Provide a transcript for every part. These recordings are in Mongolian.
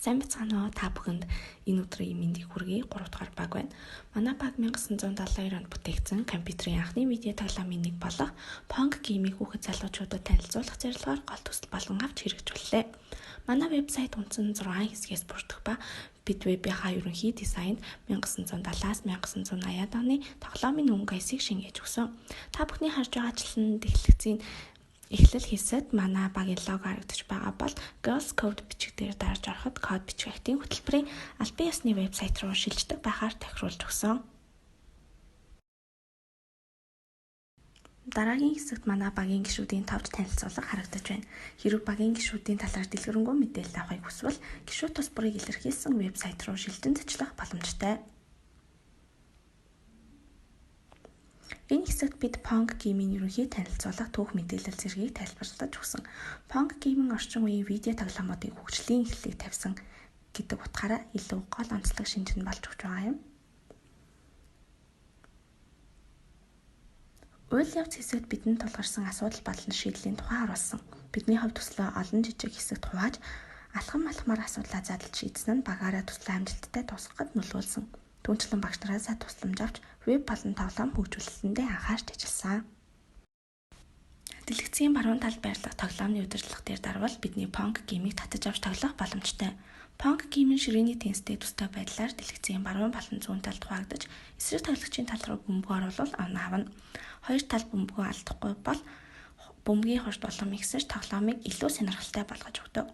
Сайн бацгаана уу та бүхэнд энэ өдрийн мэндийг хүргэе. 3 дугаар баг байна. Манай баг 1972 онд бүтээгдсэн компьютерийн анхны видео тоглоомын нэг болох Pong Game-ийг хүүхэд залуучуудад танилцуулах зорилгоор гол төсөл болгон авч хэрэгжүүллээ. Манай вебсайт үндсэн 6 хэсгээс бүрдэх ба бид вебийнхаа ерөнхий дизайнд 1970-аас 1980-ад оны тоглоомын өнгө аясыг шингээж өгсөн. Та бүхний харж байгаачлан дэлгэцийн эхлэл хэсэгт манай багийн лого харагдаж байгаа бол Girls Code бичиг дээр дарж ороход код бичих актийн хөтөлбөрийн албан ёсны вебсайт руу шилждэг байхаар тохируулж өгсөн. Дараагийн хэсэгт манай багийн гишүүдийн товч танилцуулга харагдаж байна. Хэрэв багийн гишүүдийн талаар дэлгэрэнгүй мэдээлэл авахыг хүсвэл гишүүд тус бүрийг илэрхийлсэн вебсайт руу шилжин зочлох боломжтой. Энэ хэсэгт бид Pong Game-ийн ерөнхий танилцуулга түүх мэдээлэл зэргийг тайлбарлаж өгсөн. Pong Game-ийн орчин үеийн видео тоглоомуудын хөгжлийн эхлэлийг тавьсан гэдэг утгаараа илүү гол онцлог шинжин болж өгч байгаа юм. Үйл явц хэсэгт бидэнд тулгарсан асуудал болон шийдлийн тухай харуулсан. Бидний хувьд төслөө олон жижиг хэсэгт хувааж алхам алхмаар асуудлаа задлж шийдсэн нь багаараа төслөө амжилттай дуусгахад нөлөөлсөн. Түүнчлэн багш нараасаа тусламж авч веб болон тоглоом хөгжүүлэлтэндээ анхаарч ажилласан. Дэлгэцийн баруун талд байрлах тоглоомны удирдлага дээр дарвал бидний Pong Game-ийг татаж авч тоглох боломжтой. Pong Game-ийн ширээний тэнцтэй төстэй байдлаар дэлгэцийн баруун болон зүүн талд хуваагдаж, эсрэг тоглогчийн тал руу бөмбөг оруулал оноо авна. Хоёр тал бөмбөгөө алдахгүй бол бөмбөгийн хурд улам ихсэж тоглоомыг илүү сонирхолтой болгож өгдөг.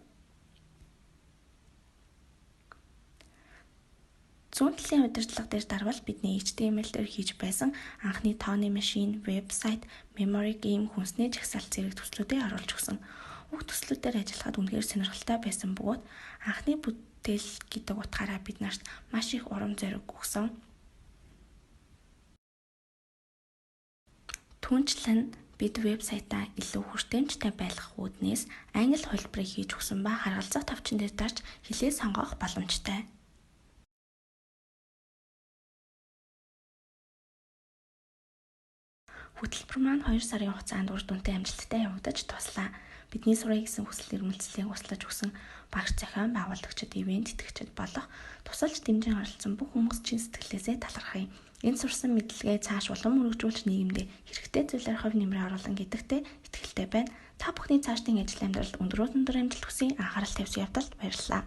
Зүүн талын удирдлага дээр дарвал бидний HTML дээр хийж байсан анхны тооны машин, вебсайт, memory game, хүнсний жагсаалт зэрэг төслүүдийг оруулж өгсөн. Уг төслүүдээр ажиллахад үнэхээр сонирхолтой байсан бөгөөд анхны бүтээл гэдэг утгаараа бид нарт маш их урам зориг өгсөн. Түүнчлэн бид вебсайтаа илүү хүртээмжтэй байлгах үүднээс англи хувилбарыг хийж өгсөн ба харгалзах товчон дээр дарж хэлээ сонгох боломжтой. Хөтөлбөр маань 2 сарын хугацаанд үр дүнтэй амжилттай явагдаж туслаа. Бидний сургая гэсэн хүсэл эрмэлзлийг услаж өгсөн багш зохион байгуулагчид, ивент тэтгэгчид болох тусалж дэмжин оролцсон бүх хүмүүс чин сэтгэлээсээ талархъя. Энэ сурсан мэдлэгээ цааш улам өргөжүүлж нийгэмдээ хэрэгтэй зүйлээр хувь нэмрээ оруулан гэдэгтээ итгэлтэй байна. Та бүхний цаашдын ажил амьдралд өндөр амжилт хүсье. Анхаарал тавьсан явдалд баярлалаа.